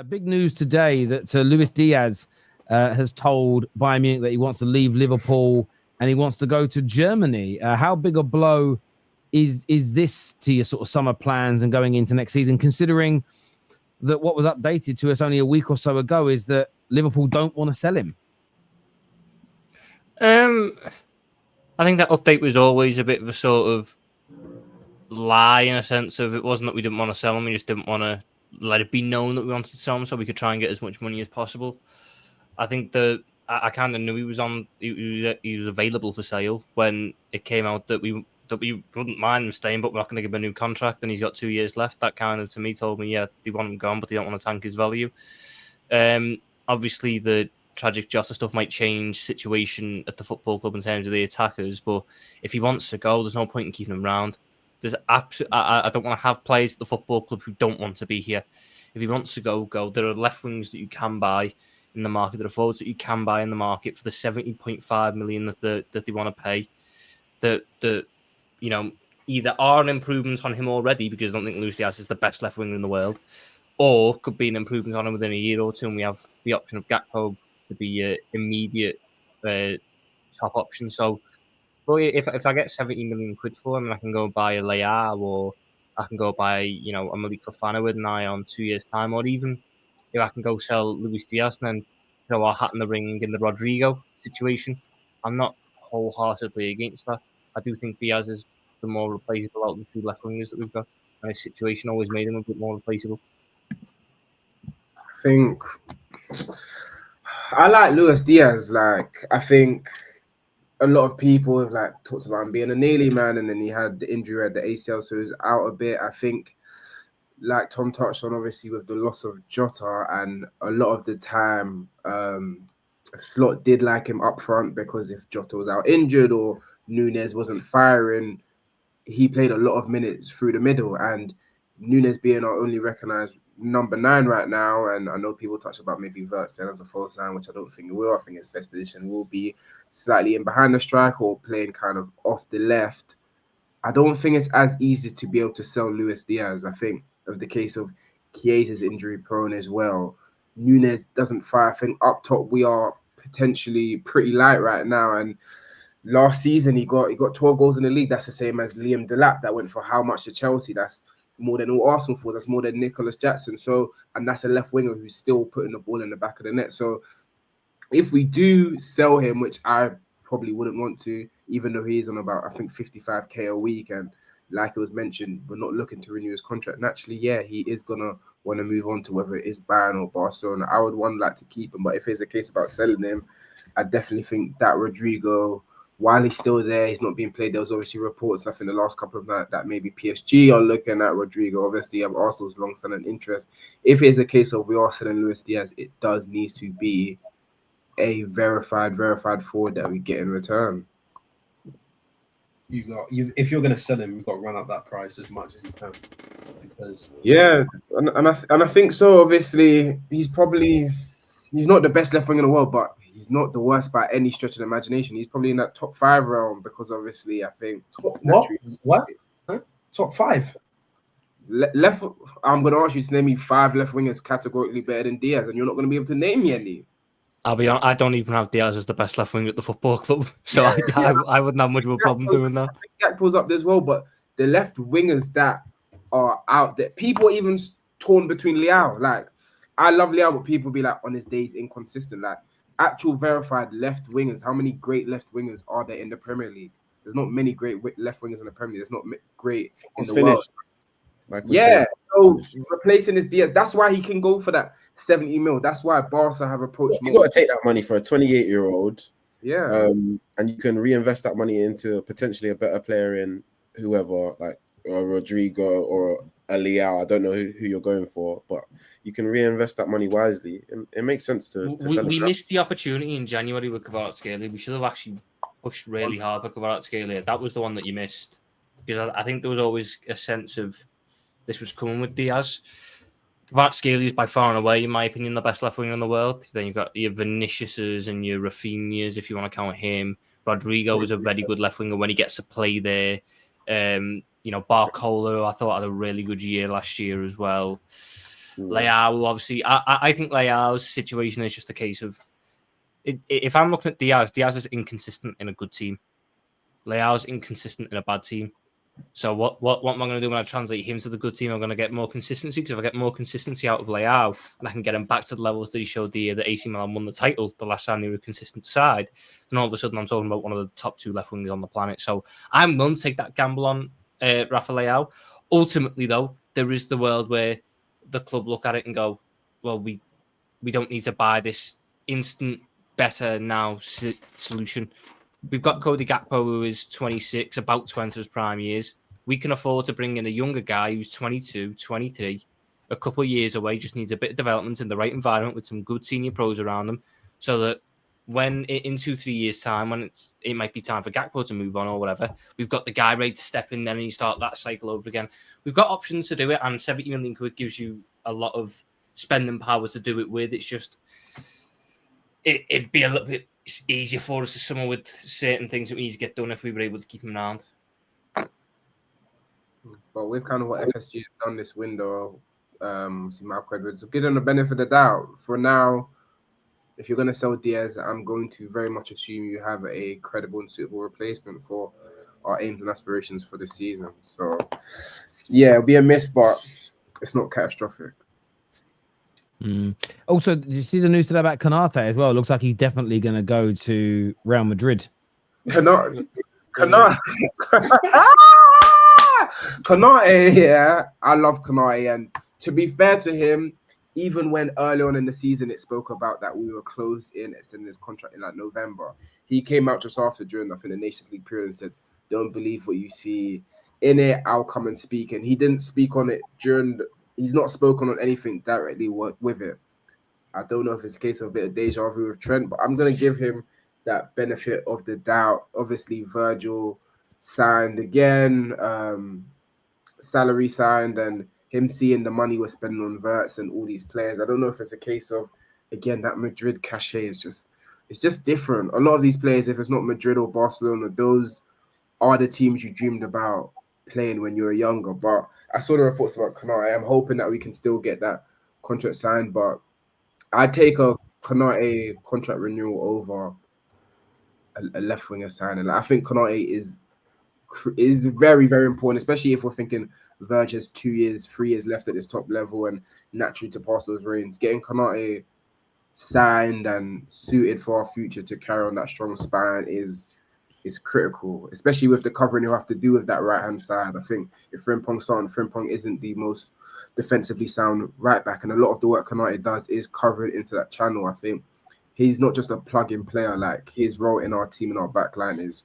Big news today that Luis Diaz has told Bayern Munich that he wants to leave Liverpool and he wants to go to Germany. How big a blow is this to your sort of summer plans and going into next season, considering that what was updated to us only a week or so ago is that Liverpool don't want to sell him? I think that update was always a bit of a sort of lie, in a sense of it wasn't that we didn't want to sell him, we just didn't want to let it be known that we wanted to sell him so we could try and get as much money as possible. I think that I kind of knew he was available for sale when it came out that we wouldn't mind him staying, but we're not going to give him a new contract and he's got 2 years left. That kind of, to me, told me, yeah, they want him gone, but they don't want to tank his value. Obviously, the tragic Jota stuff might change situation at the football club in terms of the attackers, but if he wants to go, there's no point in keeping him around. I don't want to have players at the football club who don't want to be here. If he wants to go. There are left wings that you can buy in the market. There are forwards that you can buy in the market for the 70.5 million that they want to pay. That either are an improvement on him already, because I don't think Luis Diaz is the best left winger in the world, or could be an improvement on him within a year or two, and we have the option of Gakpo to be immediate top option. So, if I get 70 million quid for him, and I can go buy a Leao, or I can go buy a Malik Fofana with an eye on 2 years' time, or even if I can go sell Luis Diaz and then throw our hat in the ring in the Rodrigo situation, I'm not wholeheartedly against that. I do think Diaz is the more replaceable out of the two left wingers that we've got, and his situation always made him a bit more replaceable. I think I like Luis Diaz. I think a lot of people have talked about him being a nearly man, and then he had the injury at the ACL, so he was out a bit. I think, like Tom touched on, obviously with the loss of Jota, and a lot of the time, Slot did like him up front, because if Jota was out injured or Núñez wasn't firing, he played a lot of minutes through the middle. And Núñez being our only recognised number 9 right now, and I know people touch about maybe Wirtz playing as a false 9, which I don't think he will. I think his best position will be slightly in behind the striker or playing kind of off the left. I don't think it's as easy to be able to sell Luis Diaz. I think of the case of Chiesa's injury prone as well. Núñez doesn't fire. I think up top we are potentially pretty light right now, and last season he got 12 goals in the league. That's the same as Liam Delap that went for how much to Chelsea. That's more than all Arsenal for. That's more than Nicholas Jackson. So, and that's a left winger who's still putting the ball in the back of the net. So if we do sell him, which I probably wouldn't want to, even though he is on about, I think, 55k a week, and like it was mentioned, we're not looking to renew his contract. Naturally, yeah, he is gonna want to move on to whether it is Bayern or Barcelona. I would like to keep him, but if it's a case about selling him, I definitely think that Rodrigo, while he's still there, he's not being played. There was obviously reports, I think, the last couple of nights that maybe PSG are looking at Rodrigo. Obviously, you have Arsenal's long-standing interest. If it's a case of we are selling Luis Diaz, it does need to be a verified forward that we get in return. If you're going to sell him, you've got to run up that price as much as you can. Because and I think so. Obviously, he's not the best left wing in the world, but he's not the worst by any stretch of the imagination. He's probably in that top 5 realm, because obviously I think what? Huh? Top 5? Left. I'm going to ask you to name me 5 left wingers categorically better than Diaz, and you're not going to be able to name me any. I'll be honest, I don't even have Diaz as the best left wing at the football club, so I wouldn't have much of a problem doing that. Gakpo's up there as well, but the left wingers that are out there, people even torn between Leao. I love Leao, but people be on his days inconsistent. Actual verified left wingers, how many great left wingers are there in the Premier League? There's not many great left wingers in the Premier League. There's not great in the world. So replacing his Diaz, that's why he can go for that 70 mil. That's why Barca have approached. You got to take that money for a 28-year-old. Yeah. And you can reinvest that money into potentially a better player in whoever, like a Rodrigo or a Leao. I don't know who you're going for, but you can reinvest that money wisely. It makes sense to sell we missed the opportunity in January with Kvaratskhelia. We should have actually pushed really hard for Kvaratskhelia. That was the one that you missed, because I think there was always a sense of this was coming with Diaz. Kvaratskhelia is by far and away, in my opinion, the best left winger in the world. Then you've got your Vinicius's and your Rafinhas, if you want to count him. Rodrigo is a very good left winger when he gets to play there. Barcola, I thought, had a really good year last year as well. Leao, obviously, I think Leao's situation is just a case of if I'm looking at Diaz is inconsistent in a good team. Leao's inconsistent in a bad team. So what am I going to do when I translate him to the good team? I'm going to get more consistency, because if I get more consistency out of Leao and I can get him back to the levels that he showed the year that AC Milan won the title, the last time they were a consistent side, then all of a sudden I'm talking about one of the top 2 left wingers on the planet. So I'm going to take that gamble on Rafa Leao. Ultimately, though, there is the world where the club look at it and go, well, we don't need to buy this instant better now solution. We've got Cody Gakpo, who is 26, about to enter his prime years. We can afford to bring in a younger guy who's 22, 23, a couple of years away, just needs a bit of development in the right environment with some good senior pros around him, so that when in 2-3 years' time, when it might be time for Gakpo to move on or whatever, we've got the guy ready to step in then and you start that cycle over again. We've got options to do it, and 70 million quid gives you a lot of spending power to do it with. It's just, it'd be a little bit easier for us as someone with certain things that we need to get done if we were able to keep him around. But with kind of what FSG have done this window, Mark Edwards, give them the benefit of the doubt. For now, if you're going to sell Diaz, I'm going to very much assume you have a credible and suitable replacement for our aims and aspirations for the season. So, yeah, it'll be a miss, but it's not catastrophic. Also, did you see the news today about Konate as well? It looks like he's definitely going to go to Real Madrid. Konate, yeah, I love Konate, and to be fair to him, even when early on in the season it spoke about that we were close in extending his contract in like November, he came out just after during I think the Nations League period and said, "Don't believe what you see in it. I'll come and speak." And he didn't speak on it he's not spoken on anything directly with it. I don't know if it's a case of a bit of deja vu with Trent, but I'm going to give him that benefit of the doubt. Obviously, Virgil signed again, salary signed, and him seeing the money we're spending on Verts and all these players. I don't know if it's a case of, again, that Madrid cachet is just different. A lot of these players, if it's not Madrid or Barcelona, those are the teams you dreamed about playing when you were younger. But I saw the reports about Konate. I'm hoping that we can still get that contract signed, but I'd take a Konate contract renewal over a left winger signing. I think Konate is very, very important, especially if we're thinking Verge has 2 years, 3 years left at this top level and naturally to pass those reins. Getting Konate signed and suited for our future to carry on that strong spine is critical, especially with the covering you have to do with that right-hand side. I think if Frimpong's starting, Frimpong isn't the most defensively sound right back, and a lot of the work Konate does is covering into that channel. I think he's not just a plug-in player. Like, his role in our team and our back line is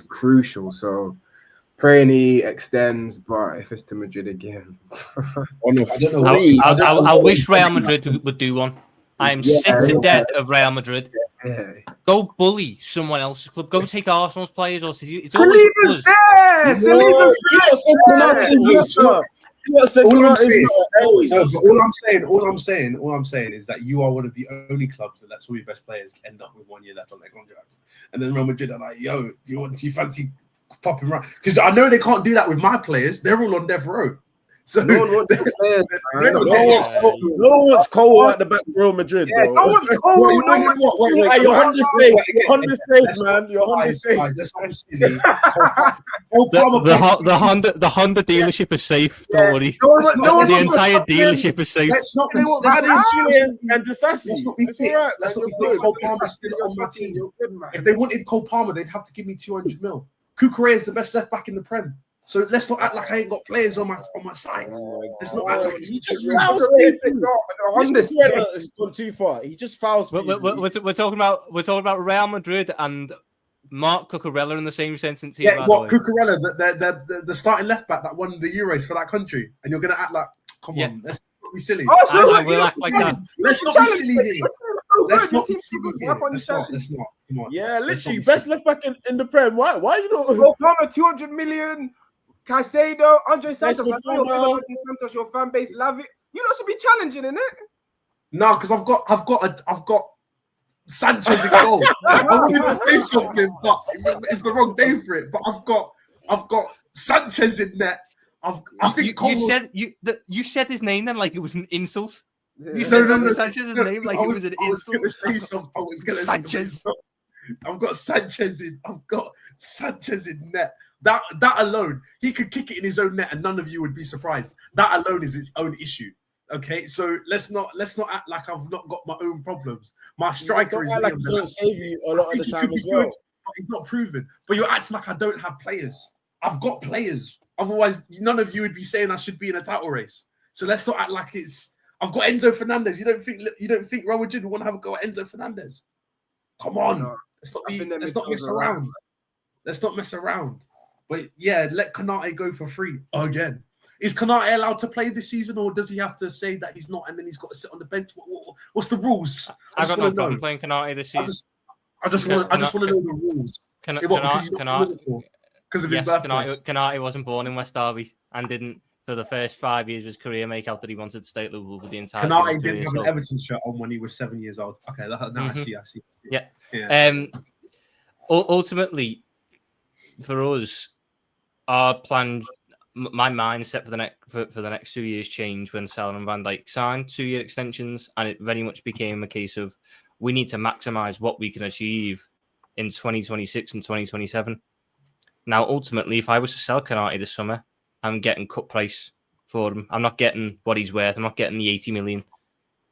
crucial. So praying he extends, but if it's to Madrid again. I wish Real Madrid would do one. I am sick to death of Real Madrid. Yeah. Go bully someone else's club. Go take Arsenal's players or City. It's always us. All I'm saying is that you are one of the only clubs that lets all your best players end up with 1 year left on their contract, and then Real Madrid are like, "Yo, do you fancy popping right?" Because I know they can't do that with my players. They're all on death row. So no one wants Cole at the back of Real Madrid, bro. No one's Cole. You're on the stage. You're on the stage, man. You're on the stage. That's not silly. The Honda dealership is safe. Don't worry. The entire dealership is safe. Let's not be and Disassi. Let's not be Cole Palmer still on my team. If they wanted Cole Palmer, they'd have to give me 200 mil. Kukurea is the best left back in the Prem. So let's not act like I ain't got players on my side. Let's not act like he just fouls people. It's gone too far. He just fouls people. We're talking about Real Madrid and Mark Cucurella in the same sentence here. Yeah, what Cucurella, the starting left back that won the Euros for that country, and you're gonna act like, come on, let's not be silly. We'll act like that. Let's not be silly here. Let's not be silly here. Let's not. Come on. Yeah, literally, best left back in the Prem. Why you not? Cole Palmer, 200 million. Caicedo, Andre Santos, your fan base love it. You lot should be challenging, innit? No, because I've got Sanchez in goal. I wanted to say something, but it's the wrong day for it. But I've got Sanchez in net. I think you said his name then like it was an insult. You Yeah. said no. Sanchez's name like it was an I was insult. going to say something. I was going to Sanchez. I've got Sanchez in. I've got Sanchez in net. That alone, he could kick it in his own net, and none of you would be surprised. That alone is its own issue. Okay, so let's not act like I've not got my own problems. My striker is like he don't save you a lot of the time as well. But he's not proven. But you're acting like I don't have players. I've got players. Otherwise, none of you would be saying I should be in a title race. So let's not act like it's. I've got Enzo Fernandez. You don't think Real Madrid would want to have a go at Enzo Fernandez? Come on, No, let's not mess around. Let's not mess around. But yeah, let Konate go for free again. Is Konate allowed to play this season, or does he have to say that he's not, and then he's got to sit on the bench? What's the rules? I've got no problem playing Konate this season. I just want to know the rules. Because of his birthplace. Konate wasn't born in West Derby and didn't, for the first 5 years of his career, make out that he wanted to stay at Liverpool for the entire time. Konate didn't have an Everton shirt on when he was 7 years old. Okay, now I see. Yeah. Ultimately, for us, our plan, my mindset for the next 2 years changed when Salah and Van Dijk signed 2-year extensions, and it very much became a case of we need to maximize what we can achieve in 2026 and 2027. Now, ultimately, if I was to sell Konate this summer, I'm getting cut price for him. I'm not getting what he's worth. I'm not getting the 80 million.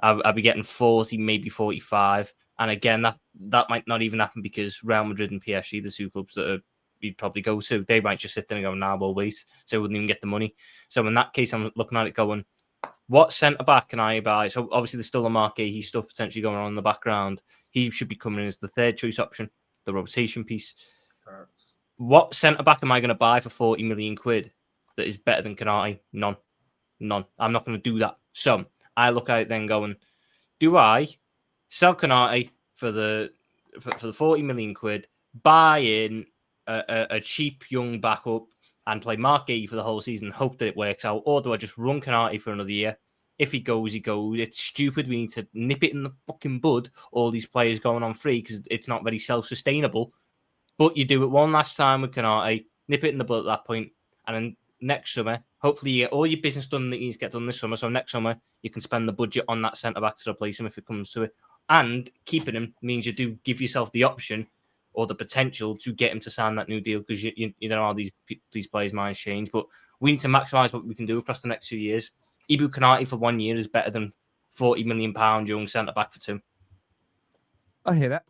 I'll be getting 40, maybe 45. And again, that might not even happen because Real Madrid and PSG, the two clubs that you'd probably go to, they might just sit there and go, nah, we'll wait. So we wouldn't even get the money. So in that case, I'm looking at it going, what centre-back can I buy? So obviously there's still a Mark Gahey stuff potentially going on in the background. He should be coming in as the third choice option, the rotation piece. What centre-back am I going to buy for 40 million quid that is better than Konate? None. I'm not going to do that. So I look at it then going, do I sell Konate for the 40 million quid, buy in a cheap young backup and play Mark Gahey for the whole season and hope that it works out? Or do I just run Konate for another year? If he goes, he goes. It's stupid. We need to nip it in the fucking bud, all these players going on free, because it's not very self-sustainable. But you do it one last time with Konate, nip it in the bud at that point, and then next summer, hopefully you get all your business done that needs to get done this summer. So next summer, you can spend the budget on that centre-back to replace him if it comes to it. And keeping him means you do give yourself the option or the potential to get him to sign that new deal, because you don't know how these players' minds change. But we need to maximise what we can do across the next 2 years. Ibu Konate for 1 year is better than £40 million young centre-back for 2. I hear that.